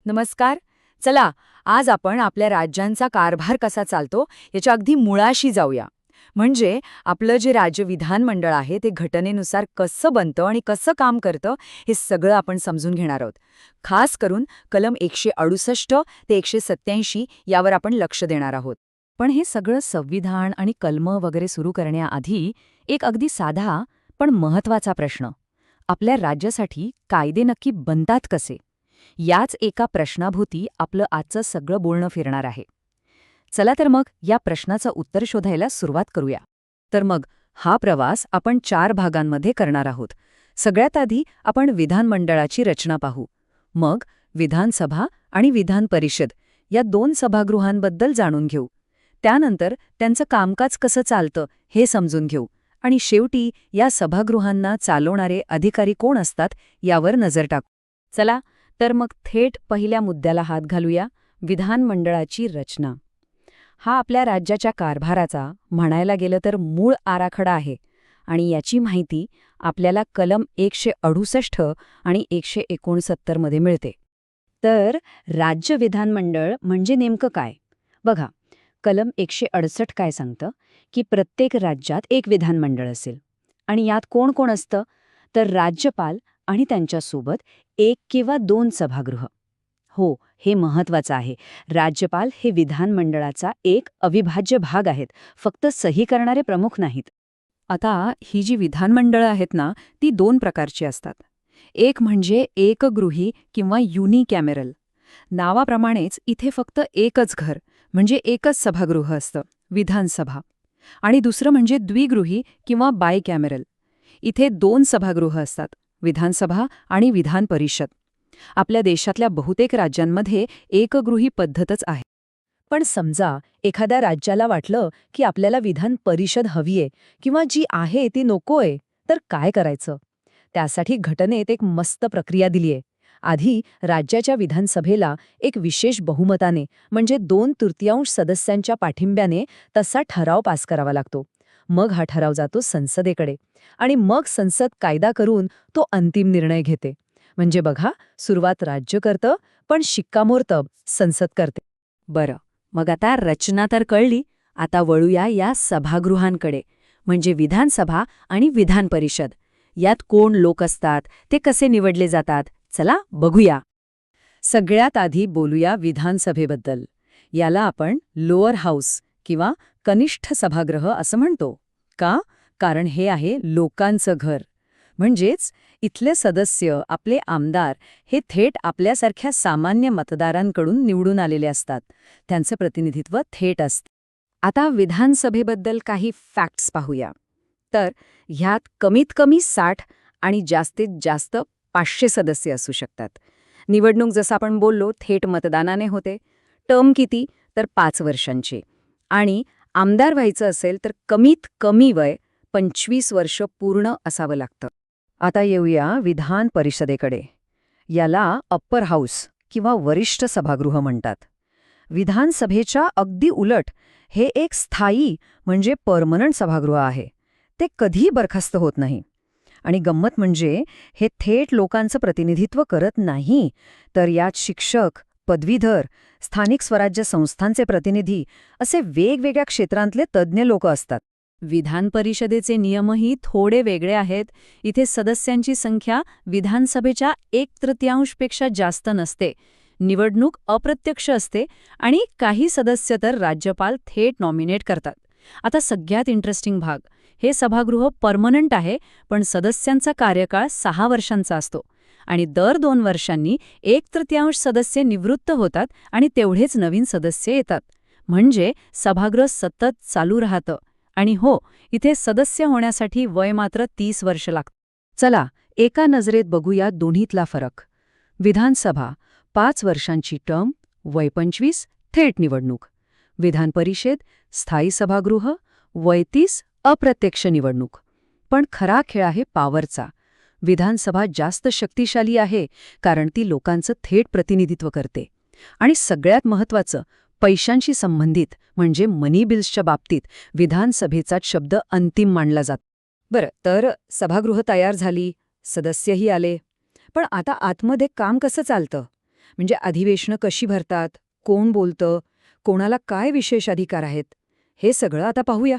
नमस्कार. चला, आज आपण आपल्या राज्यांचा कारभार कसा चालतो याच्या अगदी मुळाशी जाऊया. म्हणजे आपलं जे राज्य विधानमंडळ आहे ते घटनेनुसार कसं बनतं आणि कसं काम करतं हे सगळं आपण समजून घेणार आहोत. खास करून कलम 168 ते 187 यावर आपण लक्ष देणार आहोत. पण हे सगळं संविधान आणि कलम वगैरे सुरू करण्याआधी एक अगदी साधा पण महत्वाचा प्रश्न. आपल्या राज्यासाठी कायदे नक्की बनतात कसे? याच एका प्रश्नाभोवती आपलं आजचं सगळं बोलणं फिरणार आहे. चला तर मग या प्रश्नाचं उत्तर शोधायला सुरुवात करूया. तर मग हा प्रवास आपण 4 भागांमध्ये करणार आहोत. सगळ्यात आधी आपण विधानमंडळाची रचना पाहू. मग विधानसभा आणि विधान परिषद या 2 सभागृहांबद्दल जाणून घेऊ. त्यानंतर त्यांचं कामकाज कसं चालतं हे समजून घेऊ. आणि शेवटी या सभागृहांना चालवणारे अधिकारी कोण असतात यावर नजर टाकू. चला तर मग थेट पहिल्या मुद्द्याला हात घालूया, विधानमंडळाची रचना. हा आपल्या राज्याच्या कारभाराचा म्हणायला गेलं तर मूळ आराखडा आहे आणि याची माहिती आपल्याला कलम 168 आणि 169 मध्ये मिळते. तर राज्य विधानमंडळ म्हणजे नेमकं काय? बघा, कलम 168 काय सांगतं की प्रत्येक राज्यात एक विधानमंडळ असेल आणि यात कोण कोण असतं? तर राज्यपाल आणि त्यांच्यासोबत 1 किंवा 2 सभागृह. हो, हे महत्वाचं आहे. राज्यपाल हे विधानमंडळाचा एक अविभाज्य भाग आहेत, फक्त सही करणारे प्रमुख नाहीत. आता ही जी विधानमंडळं आहेत ना, ती 2 प्रकारची असतात. एक म्हणजे एकगृही किंवा युनिकॅमेरल. नावाप्रमाणेच इथे फक्त एकच घर म्हणजे एकच सभागृह असतं, विधानसभा. आणि दुसरं म्हणजे द्विगृही किंवा बायकॅमेरल. इथे 2 सभागृह असतात, विधानसभा आणि विधान परिषद. आपल्या देशातल्या बहुतेक राज्यांमध्ये एकगृही पद्धतच आहे. पण समजा एखाद्या राज्याला वाटलं की आपल्याला विधान परिषद हवीये किंवा जी आहे ती नकोय, तर काय करायचं? त्यासाठी घटनेत एक मस्त प्रक्रिया दिलीये. आधी राज्याच्या विधानसभेला एक विशेष बहुमताने म्हणजे 2/3 सदस्यांच्या पाठिंब्याने तसा ठराव पास करावा लागतो. मग हा ठराव जातो संसदेकडे आणि मग संसद कायदा करून तो अंतिम निर्णय घेते. म्हणजे बघा, सुरुवात राज्य करतं, पण शिक्कामोर्तब संसद करते. बरं, मग आता रचना तर कळली. आता वळूया या सभागृहांकडे, म्हणजे विधानसभा आणि विधान परिषद. यात कोण लोक असतात, ते कसे निवडले जातात, चला बघूया. सगळ्यात आधी बोलूया विधानसभेबद्दल. याला आपण लोअर हाऊस किंवा कनिष्ठ सभागृह असं म्हणतो. का? कारण हे आहे लोकांचं घर. म्हणजेच इथले सदस्य, आपले आमदार हे थेट आपल्यासारख्या सामान्य मतदारांकडून निवडून आलेले असतात. त्यांचं प्रतिनिधित्व थेट असतं. आता विधानसभेबद्दल काही फॅक्ट्स पाहूया. तर ह्यात कमीत कमी 60 आणि जास्तीत जास्त 500 सदस्य असू शकतात. निवडणूक जसं आपण बोललो थेट मतदानाने होते. टर्म किती? तर 5 वर्षांची. आणि आमदार व्हायचं असेल तर कमीत कमी वय 25 वर्ष पूर्ण असावं लागतं. आता येऊया विधान परिषदेकडे. याला अप्पर हाऊस किंवा वरिष्ठ सभागृह म्हणतात. विधानसभेच्या अगदी उलट हे एक स्थायी म्हणजे परमनंट सभागृह आहे. ते कधीही बरखास्त होत नाही. आणि गंमत म्हणजे हे थेट लोकांचं प्रतिनिधित्व करत नाही, तर यात शिक्षक, पदवीधर, स्थानिक स्वराज्य संस्थांचे प्रतिनिधी असे वेगवेगळ्या क्षेत्रांतले तज्ज्ञ लोक असतात. विधान परिषदेचे नियमही थोडे वेगळे आहेत. इथे सदस्यांची संख्या विधानसभेच्या 1/3 पेक्षा जास्त नसते. निवडणूक अप्रत्यक्ष असते आणि काही सदस्य तर राज्यपाल थेट नॉमिनेट करतात. आता सगळ्यात इंटरेस्टिंग भाग, हे सभागृह परमनंट आहे, पण सदस्यांचा कार्यकाळ 6 वर्षांचा असतो. आणि दर 2 वर्षांनी 1/3 सदस्य निवृत्त होतात आणि तेवढेच नवीन सदस्य येतात. म्हणजे सभागृह सतत चालू राहतं. आणि हो, इथे सदस्य होण्यासाठी वय मात्र 30 वर्ष लागतं. चला, एका नजरेत बघूया दोन्हीतला फरक. विधानसभा 5 वर्षांची टर्म, वय 25, थेट निवडणूक. विधान परिषद स्थायी सभागृह, वय 30, अप्रत्यक्ष निवडणूक. पण खरा खेळ आहे पॉवरचा. विधानसभा जास्त शक्तिशाली आहे कारण ती लोकांचं थेट प्रतिनिधित्व करते. आणि सगळ्यात महत्त्वाचं, पैशांशी संबंधित म्हणजे मनी बिल्सच्या बाबतीत विधानसभेचाच शब्द अंतिम मानला जातो. बरं, तर सभागृह तयार झाली, सदस्यही आले. पण आता आतमध्ये काम कसं चालतं? म्हणजे अधिवेशनं कशी भरतात, कोण बोलतं, कोणाला काय विशेष अधिकार आहेत, हे सगळं आता पाहूया.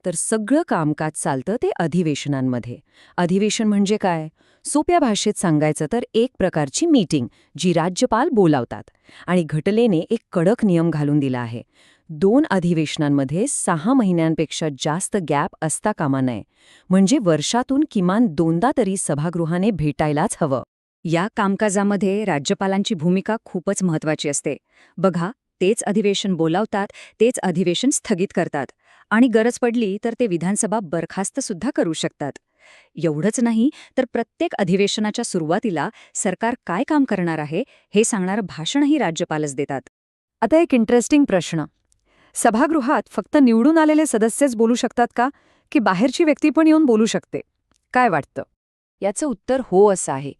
तर सगळं कामकाज चालतं ते अधिवेशनांमध्ये. अधिवेशन म्हणजे काय? सोप्या भाषेत सांगायचं तर एक प्रकारची मीटिंग जी राज्यपाल बोलावतात. आणि घटनेने एक कडक नियम घालून दिला आहे. 2 अधिवेशनांमध्ये 6 महिन्यांपेक्षा जास्त गॅप असता कामा नये. म्हणजे वर्षातून किमान 2दा तरी सभागृहाने भेटायलाच हवं. या कामकाजामध्ये राज्यपालांची भूमिका खूपच महत्वाची असते. बघा, तेच अधिवेशन बोलावतात, तेच अधिवेशन स्थगित करतात आणि गरज पडली तर ते विधानसभा बरखास्त सुद्धा करू शकतात. एवढंच नाही तर प्रत्येक अधिवेशनाच्या सुरुवातीला सरकार काय काम करणार आहे हे सांगणारं भाषणही राज्यपालच देतात. आता एक इंटरेस्टिंग प्रश्न. सभागृहात फक्त निवडून आलेले सदस्यच बोलू शकतात का? की बाहेरची व्यक्ती पण येऊन बोलू शकते? काय वाटतं? याचं उत्तर हो असं आहे.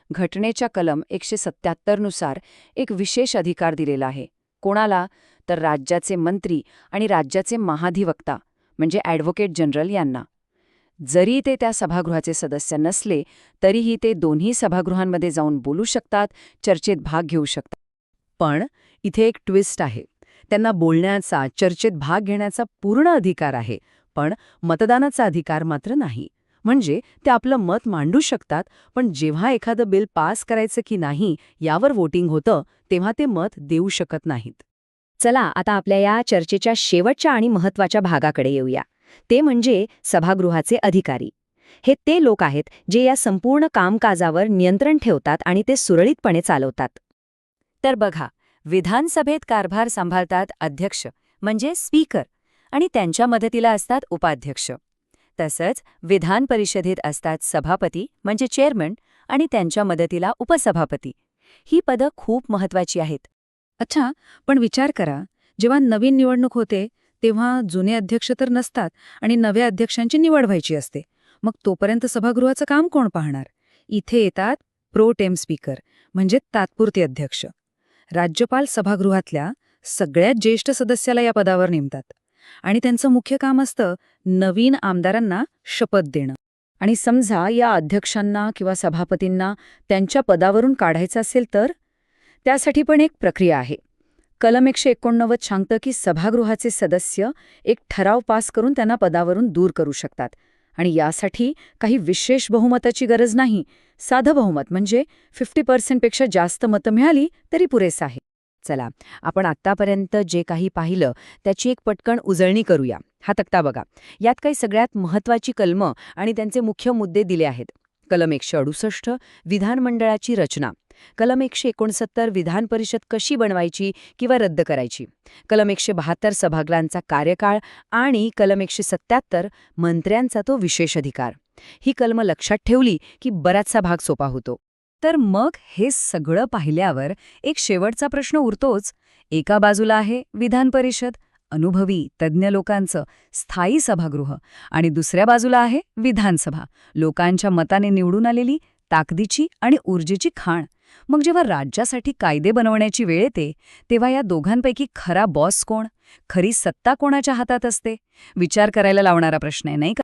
घटनेच्या कलम 177 नुसार एक विशेष अधिकार दिलेला आहे. कोणाला? तर राज्याचे मंत्री आणि राज्याचे महाधिवक्ता म्हणजे ॲडव्होकेट जनरल यांना. जरी ते त्या सभागृहाचे सदस्य नसले तरीही ते दोन्ही सभागृहांमध्ये जाऊन बोलू शकतात, चर्चेत भाग घेऊ शकतात. पण इथे एक ट्विस्ट आहे. त्यांना बोलण्याचा, चर्चेत भाग घेण्याचा पूर्ण अधिकार आहे, पण मतदानाचा अधिकार मात्र नाही. म्हणजे ते आपलं मत मांडू शकतात, पण जेव्हा एखादं बिल पास करायचं की नाही यावर वोटिंग होतं तेव्हा ते मत देऊ शकत नाहीत. चला आता आपल्या या चर्चेच्या शेवटच्या आणि महत्त्वाच्या भागाकडे येऊया. ते म्हणजे सभागृहाचे अधिकारी. हे ते लोक आहेत जे या संपूर्ण कामकाजावर नियंत्रण ठेवतात आणि ते सुरळीतपणे चालवतात. तर बघा, विधानसभेत कारभार सांभाळतात अध्यक्ष म्हणजे स्पीकर आणि त्यांच्या मदतीला असतात उपाध्यक्ष. तसंच विधान परिषदेत असतात सभापती म्हणजे चेअरमन आणि त्यांच्या मदतीला उपसभापती. ही पदं खूप महत्त्वाची आहेत. अच्छा, पण विचार करा, जेव्हा नवीन निवडणूक होते तेव्हा जुने अध्यक्ष तर नसतात आणि नव्या अध्यक्षांची निवड व्हायची असते. मग तोपर्यंत सभागृहाचं काम कोण पाहणार? इथे येतात प्रो टेम स्पीकर म्हणजे तात्पुरते अध्यक्ष. राज्यपाल सभागृहातल्या सगळ्यात ज्येष्ठ सदस्याला या पदावर नेमतात आणि त्यांचं मुख्य काम असतं नवीन आमदारांना शपथ देणं. आणि समजा या अध्यक्षांना किंवा सभापतींना त्यांच्या पदावरून काढायचं असेल तर त्यासाठी पण एक प्रक्रिया आहे. कलम 189 सांगतं की सभागृहाचे सदस्य एक ठराव पास करून त्यांना पदावरून दूर करू शकतात. आणि यासाठी काही विशेष बहुमताची गरज नाही. साधं बहुमत म्हणजे 50% पेक्षा जास्त मतं मिळाली तरी पुरेसं आहे. चला, आपण आत्तापर्यंत जे काही पाहिलं त्याची एक पटकन उजळणी करूया. हा तक्ता बघा. यात काही सगळ्यात महत्त्वाची कलमं आणि त्यांचे मुख्य मुद्दे दिले आहेत. कलम 168 विधानमंडळाची रचना. कलम 169 विधान परिषद कशी बनवायची किंवा रद्द करायची. कलम 172 सभागृहांचा कार्यकाळ आणि कलम 177 मंत्र्यांचा तो विशेष अधिकार. ही कलमं लक्षात ठेवली की बराचसा भाग सोपा होतो. तर मग हे सगळं पाहिल्यावर एक शेवटचा प्रश्न उरतोच. एका बाजूला आहे विधान परिषद, अनुभवी तज्ज्ञ लोकांचं स्थायी सभागृह, आणि दुसऱ्या बाजूला आहे विधानसभा, लोकांच्या मताने निवडून आलेली ताकदीची आणि ऊर्जेची खाण. मग जेव्हा राज्यासाठी कायदे बनवण्याची वेळ येते तेव्हा या दोघांपैकी खरा बॉस कोण? खरी सत्ता कोणाच्या हातात असते? विचार करायला लावणारा प्रश्न आहे, नाही का?